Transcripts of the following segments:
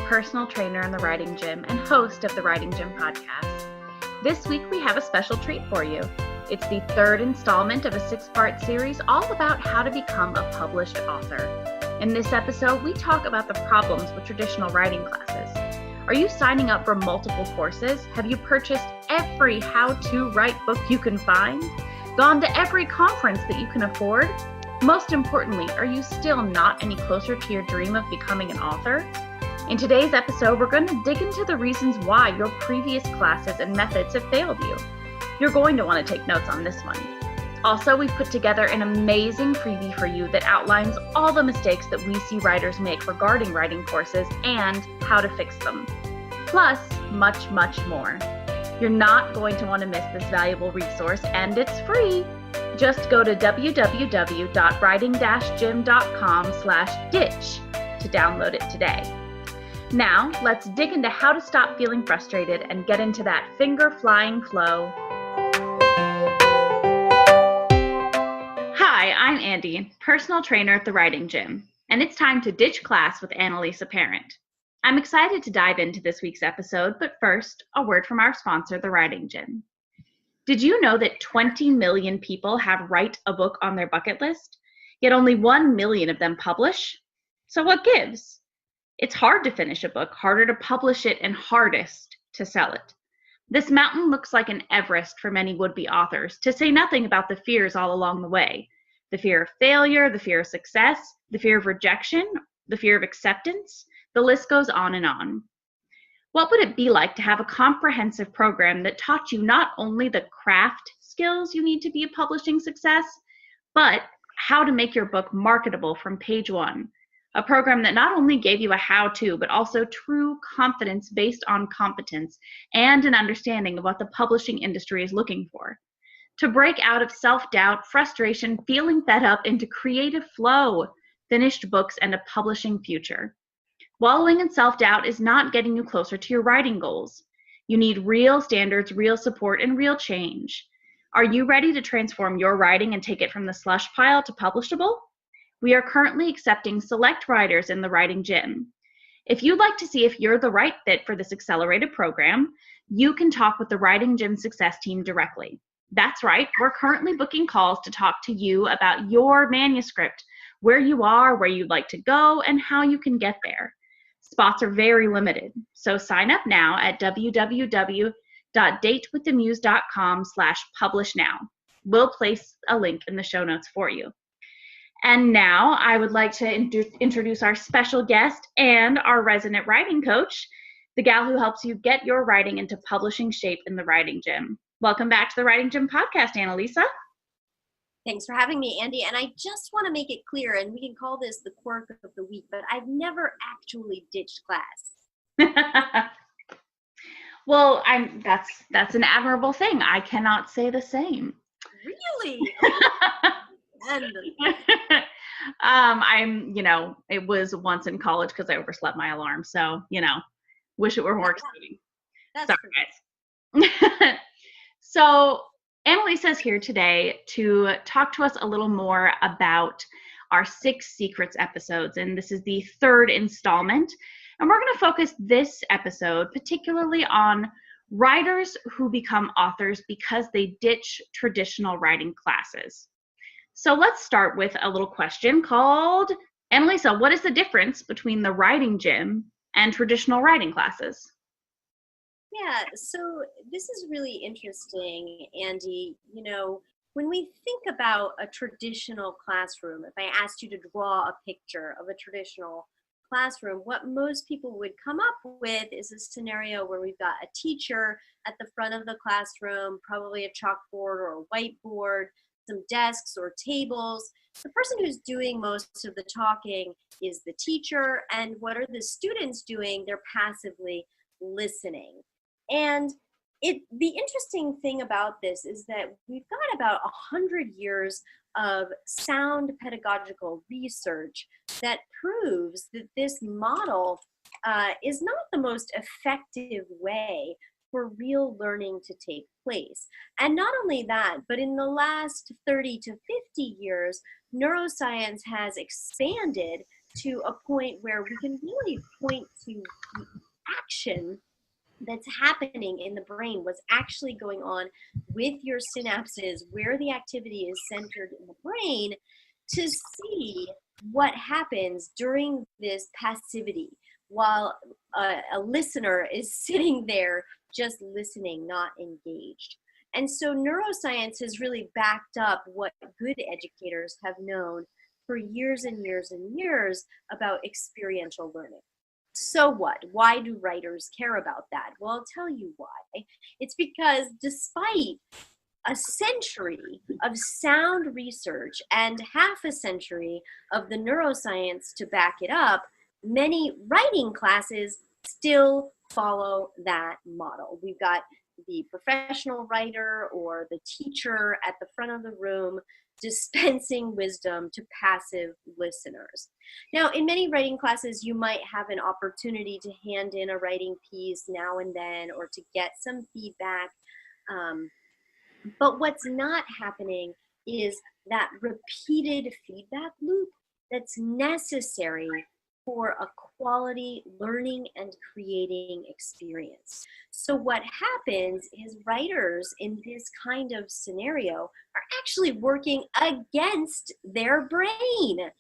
personal trainer in the Writing Gym and host of the Writing Gym podcast. This week we have a special treat for you. It's the third installment of a 6-part series all about how to become a published author. In this episode, we talk about the problems with traditional writing classes. Are you signing up for multiple courses? Have you purchased every how-to write book you can find? Gone to every conference that you can afford? Most importantly, are you still not any closer to your dream of becoming an author? In today's episode, we're going to dig into the reasons why your previous classes and methods have failed you. You're going to want to take notes on this one. Also, we put together an amazing freebie for you that outlines all the mistakes that we see writers make regarding writing courses and how to fix them. Plus, much, much more. You're not going to want to miss this valuable resource, and it's free. Just go to www.writing-gym.com/ditch to download it today. Now, let's dig into how to stop feeling frustrated and get into that finger-flying flow. Hi, I'm Andi, personal trainer at the Writing Gym, and it's time to ditch class with Annalisa Parent. I'm excited to dive into this week's episode, but first, a word from our sponsor, the Writing Gym. Did you know that 20 million people have write a book on their bucket list, yet only 1 million of them publish? So what gives? It's hard to finish a book, harder to publish it, and hardest to sell it. This mountain looks like an Everest for many would-be authors, to say nothing about the fears all along the way. The fear of failure, the fear of success, the fear of rejection, the fear of acceptance. The list goes on and on. What would it be like to have a comprehensive program that taught you not only the craft skills you need to be a publishing success, but how to make your book marketable from page one? A program that not only gave you a how-to, but also true confidence based on competence and an understanding of what the publishing industry is looking for. To break out of self-doubt, frustration, feeling fed up into creative flow, finished books, and a publishing future. Wallowing in self-doubt is not getting you closer to your writing goals. You need real standards, real support, and real change. Are you ready to transform your writing and take it from the slush pile to publishable? We are currently accepting select writers in the Writing Gym. If you'd like to see if you're the right fit for this accelerated program, you can talk with the Writing Gym success team directly. That's right, we're currently booking calls to talk to you about your manuscript, where you are, where you'd like to go, and how you can get there. Spots are very limited, so sign up now at www.datewiththemuse.com/publishnow. We'll place a link in the show notes for you. And now I would like to introduce our special guest and our resident writing coach, the gal who helps you get your writing into publishing shape in the Writing Gym. Welcome back to the Writing Gym podcast, Annalisa. Thanks for having me, Andi. And I just want to make it clear, and we can call this the quirk of the week, but I've never actually ditched class. Well, that's an admirable thing. I cannot say the same. Really? It was once in college because I overslept my alarm. So, wish it were more exciting. Sorry, guys. So, Annalisa's here today to talk to us a little more about our 6 Secrets episodes, and this is the third installment. And we're going to focus this episode particularly on writers who become authors because they ditch traditional writing classes. So let's start with a little question called, Annalisa, what is the difference between the Writing Gym and traditional writing classes? Yeah, so this is really interesting, Andi. When we think about a traditional classroom, if I asked you to draw a picture of a traditional classroom, what most people would come up with is a scenario where we've got a teacher at the front of the classroom, probably a chalkboard or a whiteboard, some desks or tables. The person who's doing most of the talking is the teacher, and what are the students doing? They're passively listening. And the interesting thing about this is that we've got about 100 years of sound pedagogical research that proves that this model is not the most effective way for real learning to take place. And not only that, but in the last 30 to 50 years, neuroscience has expanded to a point where we can really point to the action that's happening in the brain, what's actually going on with your synapses, where the activity is centered in the brain, to see what happens during this passivity while a listener is sitting there just listening, not engaged. And so neuroscience has really backed up what good educators have known for years and years and years about experiential learning. So what? Why do writers care about that? Well, I'll tell you why. It's because despite a century of sound research and half a century of the neuroscience to back it up, many writing classes still follow that model. We've got the professional writer or the teacher at the front of the room dispensing wisdom to passive listeners. Now, in many writing classes, you might have an opportunity to hand in a writing piece now and then or to get some feedback. But what's not happening is that repeated feedback loop that's necessary for a quality learning and creating experience. So what happens is writers in this kind of scenario are actually working against their brain.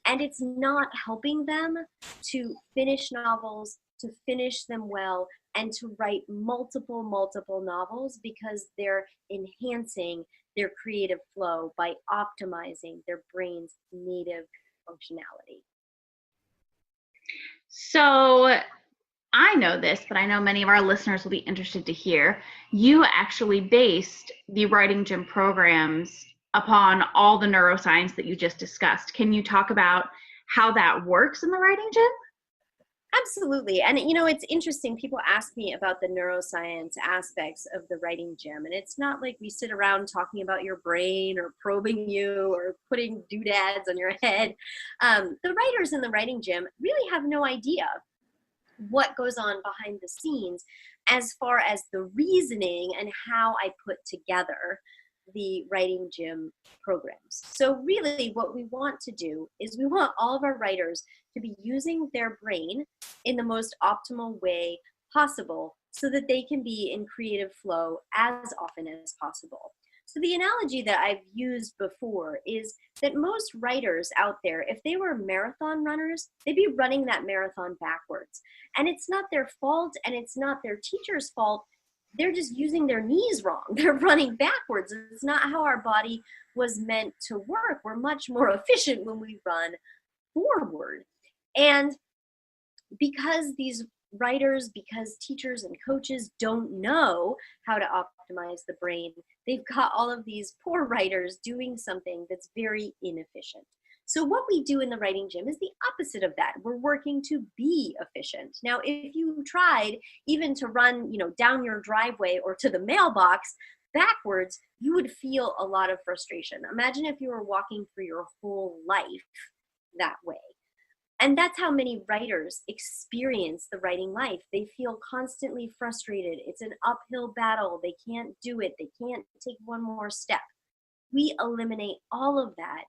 And it's not helping them to finish novels, to finish them well, and to write multiple novels because they're enhancing their creative flow by optimizing their brain's native functionality. So I know this, but I know many of our listeners will be interested to hear. You actually based the Writing Gym programs upon all the neuroscience that you just discussed. Can you talk about how that works in the Writing Gym? Absolutely. And it's interesting. People ask me about the neuroscience aspects of the Writing Gym. And it's not like we sit around talking about your brain or probing you or putting doodads on your head. The writers in the Writing Gym really have no idea what goes on behind the scenes as far as the reasoning and how I put together the Writing Gym programs. So really what we want to do is we want all of our writers to be using their brain in the most optimal way possible so that they can be in creative flow as often as possible. So the analogy that I've used before is that most writers out there, if they were marathon runners, they'd be running that marathon backwards. And it's not their fault and it's not their teacher's fault. They're just using their knees wrong. They're running backwards. It's not how our body was meant to work. We're much more efficient when we run forward. And because these writers, because teachers and coaches don't know how to optimize the brain, they've got all of these poor writers doing something that's very inefficient. So what we do in the Writing Gym is the opposite of that. We're working to be efficient. Now, if you tried even to run, down your driveway or to the mailbox backwards, you would feel a lot of frustration. Imagine if you were walking through your whole life that way. And that's how many writers experience the writing life. They feel constantly frustrated. It's an uphill battle. They can't do it. They can't take one more step. We eliminate all of that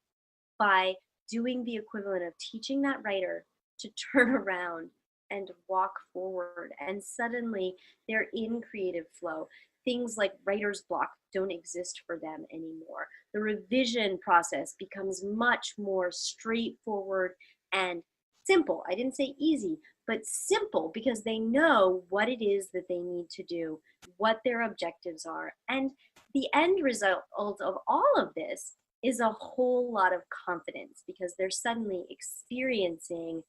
by doing the equivalent of teaching that writer to turn around and walk forward. And suddenly they're in creative flow. Things like writer's block don't exist for them anymore. The revision process becomes much more straightforward and simple. I didn't say easy, but simple because they know what it is that they need to do, what their objectives are. And the end result of all of this is a whole lot of confidence because they're suddenly experiencing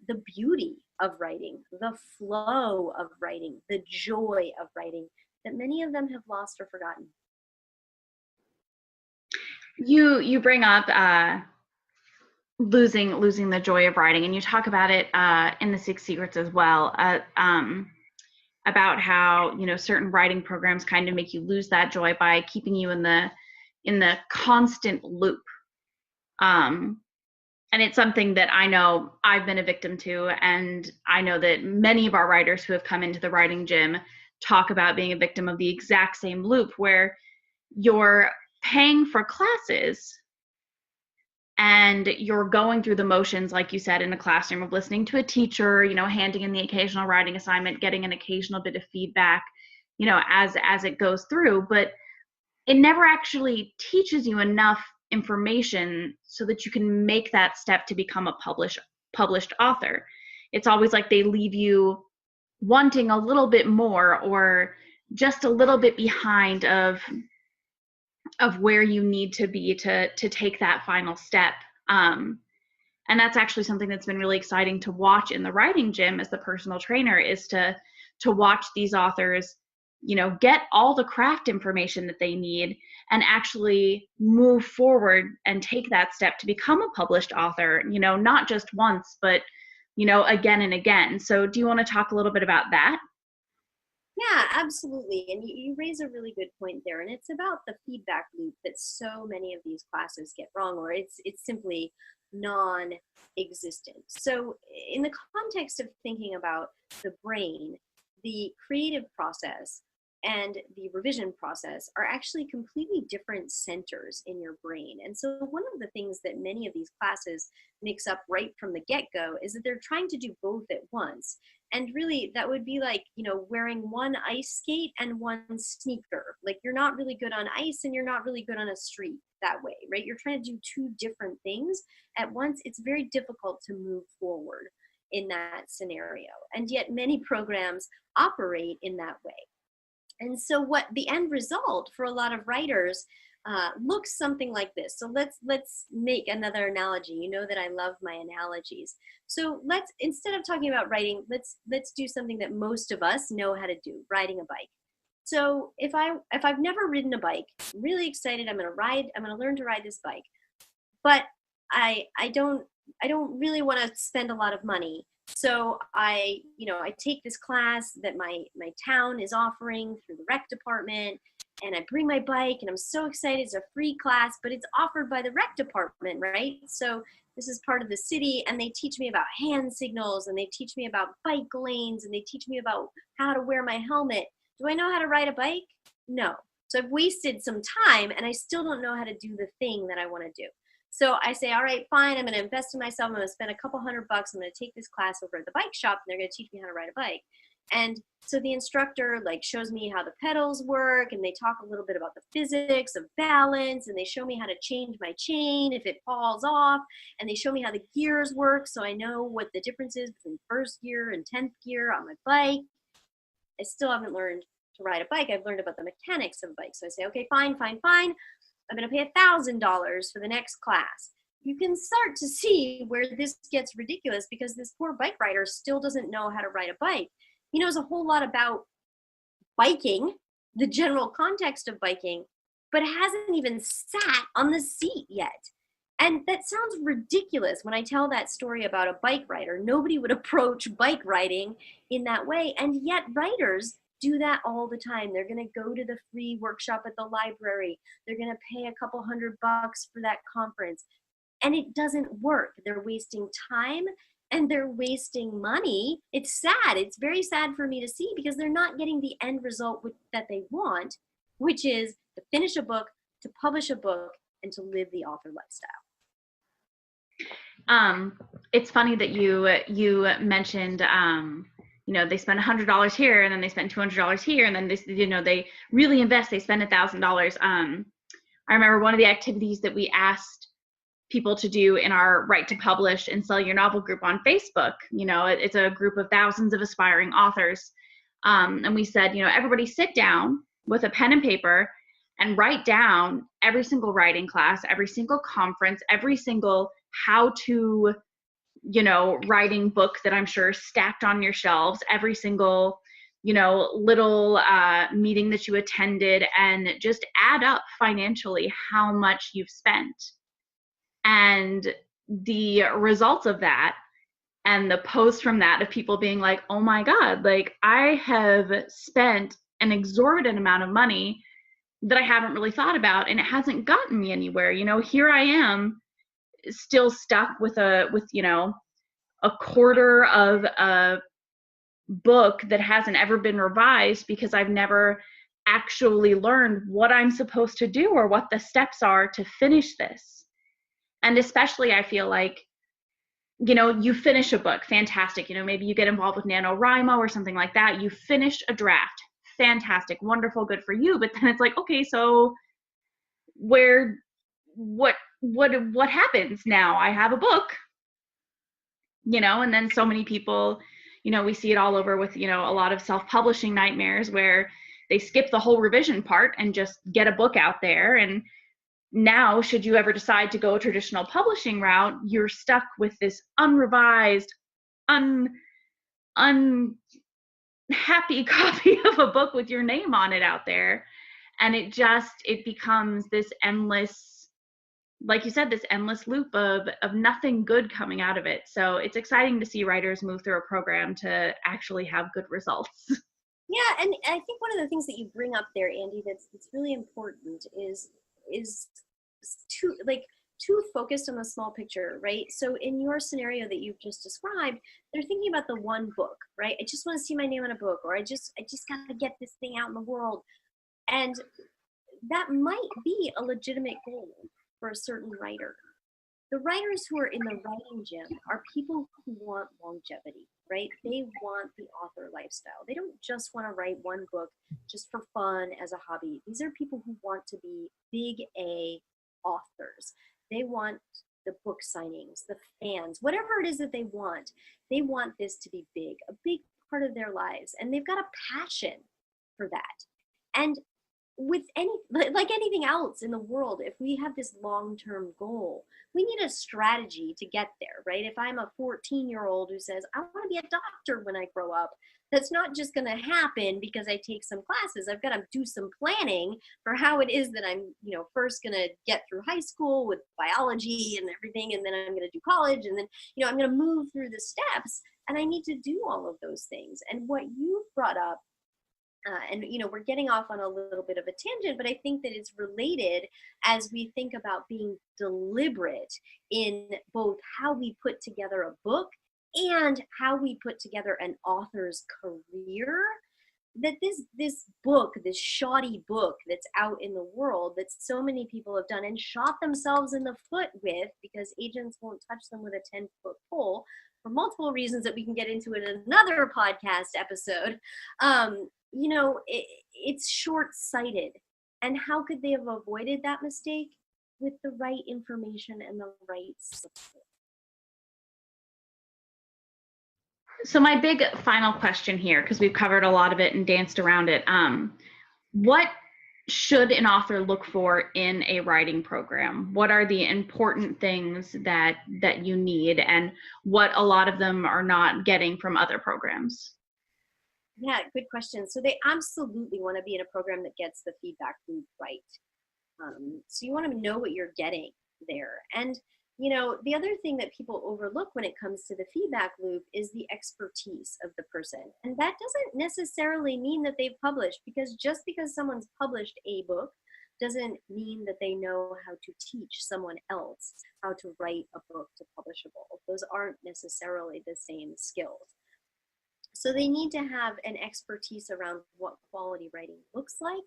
the beauty of writing, the flow of writing, the joy of writing that many of them have lost or forgotten. You bring up losing the joy of writing, and you talk about it in the 6 Secrets as well, about how certain writing programs kind of make you lose that joy by keeping you in the constant loop. And it's something that I know I've been a victim to, and I know that many of our writers who have come into the Writing Gym talk about being a victim of the exact same loop where you're paying for classes and you're going through the motions, like you said, in a classroom of listening to a teacher, handing in the occasional writing assignment, getting an occasional bit of feedback, as it goes through. But it never actually teaches you enough information so that you can make that step to become a published author. It's always like they leave you wanting a little bit more, or just a little bit behind of where you need to be to take that final step. And that's actually something that's been really exciting to watch in the writing gym as the personal trainer, is to watch these authors, get all the craft information that they need and actually move forward and take that step to become a published author, not just once, but, again and again. So do you want to talk a little bit about that? Yeah, absolutely. And you raise a really good point there. And it's about the feedback loop that so many of these classes get wrong, or it's simply non-existent. So in the context of thinking about the brain, the creative process and the revision process are actually completely different centers in your brain. And so one of the things that many of these classes mix up right from the get-go is that they're trying to do both at once. And really, that would be like, wearing one ice skate and one sneaker. Like, you're not really good on ice and you're not really good on a street that way, right? You're trying to do two different things at once. It's very difficult to move forward in that scenario. And yet many programs operate in that way. And so what the end result for a lot of writers looks something like this. So let's make another analogy. You know that I love my analogies. So let's, instead of talking about writing, let's do something that most of us know how to do, riding a bike. So if I've never ridden a bike, I'm really excited, I'm gonna learn to ride this bike. But I don't really want to spend a lot of money. So I take this class that my town is offering through the rec department, and I bring my bike and I'm so excited. It's a free class, but it's offered by the rec department, right? So this is part of the city, and they teach me about hand signals, and they teach me about bike lanes, and they teach me about how to wear my helmet. Do I know how to ride a bike? No. So I've wasted some time and I still don't know how to do the thing that I want to do. So I say, all right, fine, I'm going to invest in myself. I'm going to spend a couple $100. I'm going to take this class over at the bike shop, and they're going to teach me how to ride a bike. And so the instructor shows me how the pedals work, and they talk a little bit about the physics of balance, and they show me how to change my chain if it falls off, and they show me how the gears work so I know what the difference is between first gear and 10th gear on my bike. I still haven't learned to ride a bike. I've learned about the mechanics of a bike. So I say, okay, fine. I'm going to pay $1,000 for the next class. You can start to see where this gets ridiculous, because this poor bike rider still doesn't know how to ride a bike. He knows a whole lot about biking, the general context of biking, but hasn't even sat on the seat yet. And that sounds ridiculous when I tell that story about a bike rider. Nobody would approach bike riding in that way. And yet writers do that all the time. They're going to go to the free workshop at the library. They're going to pay a couple $100 for that conference. And it doesn't work. They're wasting time and they're wasting money. It's sad. It's very sad for me to see, because they're not getting the end result that they want, which is to finish a book, to publish a book, and to live the author lifestyle. It's funny that you mentioned, they spend $100 here, and then they spend $200 here, and then they really invest. They spend $1,000. I remember one of the activities that we asked people to do in our Write to Publish and Sell Your Novel group on Facebook. It's a group of thousands of aspiring authors, and we said, everybody sit down with a pen and paper and write down every single writing class, every single conference, every single how-to writing book that I'm sure stacked on your shelves, every single little meeting that you attended, and just add up financially how much you've spent. And the results of that, and the post from that of people being like, oh my God, I have spent an exorbitant amount of money that I haven't really thought about, and it hasn't gotten me anywhere. Here I am still stuck with a quarter of a book that hasn't ever been revised, because I've never actually learned what I'm supposed to do or what the steps are to finish this. And especially I feel like, you finish a book, fantastic. Maybe you get involved with NaNoWriMo or something like that. You finish a draft, fantastic, wonderful, good for you. But then it's like, okay, so where, what happens now? I have a book, and then so many people, we see it all over with, a lot of self-publishing nightmares where they skip the whole revision part and just get a book out there. And now, should you ever decide to go a traditional publishing route, you're stuck with this unrevised, unhappy copy of a book with your name on it out there. And it becomes this endless, like you said, this endless loop of nothing good coming out of it. So it's exciting to see writers move through a program to actually have good results. Yeah, and I think one of the things that you bring up there, Andi, that's really important is too focused on the small picture, right? So in your scenario that you've just described, they're thinking about the one book, right? I just want to see my name on a book, or I just got to get this thing out in the world. And that might be a legitimate goal for a certain writer. The writers who are in the writing gym are people who want longevity, right? They want the author lifestyle. They don't just want to write one book just for fun as a hobby. These are people who want to be big A authors. They want the book signings, the fans, whatever it is that they want this to be big, a big part of their lives. And they've got a passion for that. And with like anything else in the world, if we have this long-term goal, we need a strategy to get there, right? If I'm a 14-year-old who says, I want to be a doctor when I grow up, that's not just going to happen because I take some classes. I've got to do some planning for how it is that I'm, first going to get through high school with biology and everything, and then I'm going to do college, and then, I'm going to move through the steps, and I need to do all of those things. And what you brought up, and we're getting off on a little bit of a tangent, but I think that it's related as we think about being deliberate in both how we put together a book and how we put together an author's career. That this book, this shoddy book that's out in the world that so many people have done and shot themselves in the foot with because agents won't touch them with a 10-foot pole for multiple reasons that we can get into in another podcast episode. It's short-sighted. And how could they have avoided that mistake? With the right information and the right support. So my big final question here, because we've covered a lot of it and danced around it, what should an author look for in a writing program? What are the important things that you need, and what a lot of them are not getting from other programs? Yeah, good question. So they absolutely want to be in a program that gets the feedback loop right. So you want to know what you're getting there. And, the other thing that people overlook when it comes to the feedback loop is the expertise of the person. And that doesn't necessarily mean that they've published, because just because someone's published a book doesn't mean that they know how to teach someone else how to write a book to publishable. Those aren't necessarily the same skills. So they need to have an expertise around what quality writing looks like.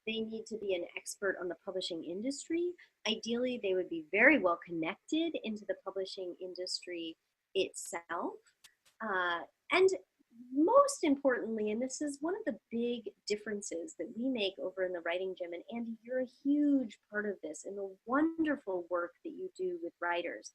They need to be an expert on the publishing industry. Ideally, they would be very well connected into the publishing industry itself. And most importantly, and this is one of the big differences that we make over in the writing gym, and Andi, you're a huge part of this in the wonderful work that you do with writers,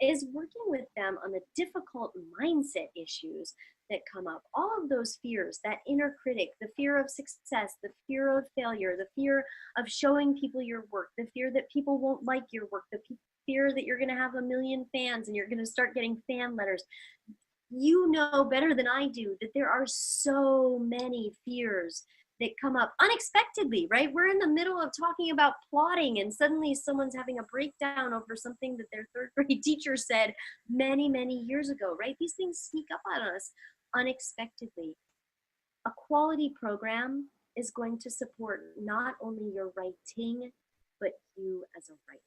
is working with them on the difficult mindset issues that come up. All of those fears, that inner critic, the fear of success, the fear of failure, the fear of showing people your work, the fear that people won't like your work, the fear that you're going to have a million fans and you're going to start getting fan letters. You know better than I do that there are so many fears that come up unexpectedly, right? We're in the middle of talking about plotting and suddenly someone's having a breakdown over something that their third grade teacher said many, many years ago, right? These things sneak up on us unexpectedly. A quality program is going to support not only your writing, but you as a writer.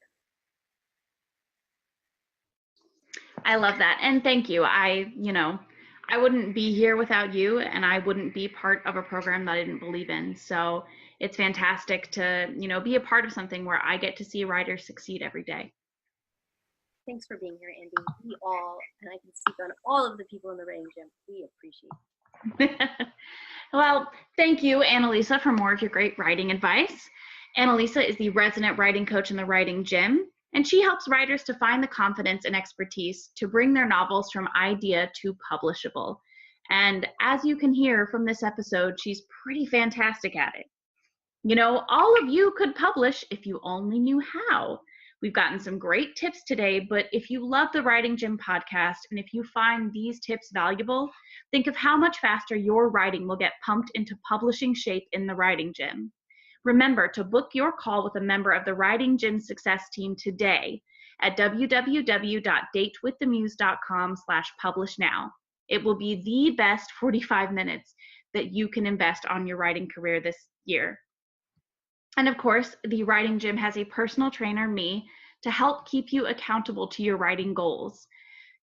I love that. And thank you. I wouldn't be here without you, and I wouldn't be part of a program that I didn't believe in. So it's fantastic to, be a part of something where I get to see writers succeed every day. Thanks for being here, Andy. We all, and I can speak on all of the people in the writing gym, we appreciate it. Well, thank you, Annalisa, for more of your great writing advice. Annalisa is the resident writing coach in the Writing Gym, and she helps writers to find the confidence and expertise to bring their novels from idea to publishable. And as you can hear from this episode, she's pretty fantastic at it. You know, all of you could publish if you only knew how. We've gotten some great tips today, but if you love the Writing Gym podcast and if you find these tips valuable, think of how much faster your writing will get pumped into publishing shape in the Writing Gym. Remember to book your call with a member of the Writing Gym success team today at www.datewiththemuse.com/publishnow. It will be the best 45 minutes that you can invest on your writing career this year. And of course, the Writing Gym has a personal trainer, me, to help keep you accountable to your writing goals.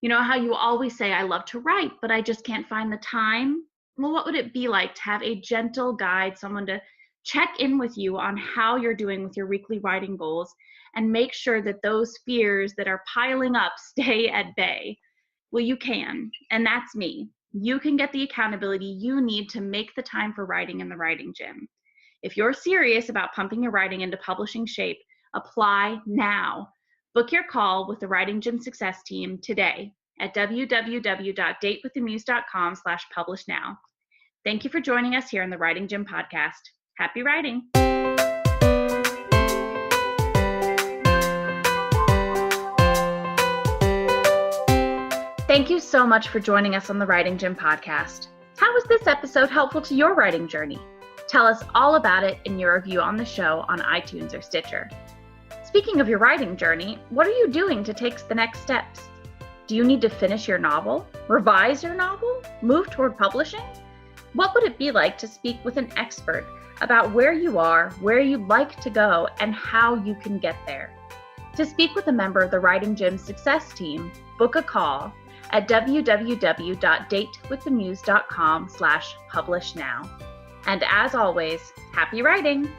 You know how you always say, I love to write, but I just can't find the time? Well, what would it be like to have a gentle guide, someone to check in with you on how you're doing with your weekly writing goals and make sure that those fears that are piling up stay at bay? Well, you can, and that's me. You can get the accountability you need to make the time for writing in the Writing Gym. If you're serious about pumping your writing into publishing shape, apply now. Book your call with the Writing Gym success team today at www.datewiththemuse.com/publishnow. Thank you for joining us here on the Writing Gym podcast. Happy writing. Thank you so much for joining us on the Writing Gym podcast. How was this episode helpful to your writing journey? Tell us all about it in your review on the show on iTunes or Stitcher. Speaking of your writing journey, what are you doing to take the next steps? Do you need to finish your novel? Revise your novel? Move toward publishing? What would it be like to speak with an expert about where you are, where you'd like to go, and how you can get there? To speak with a member of the Writing Gym success team, book a call at www.datewiththemuse.com/publishnow. And as always, happy writing!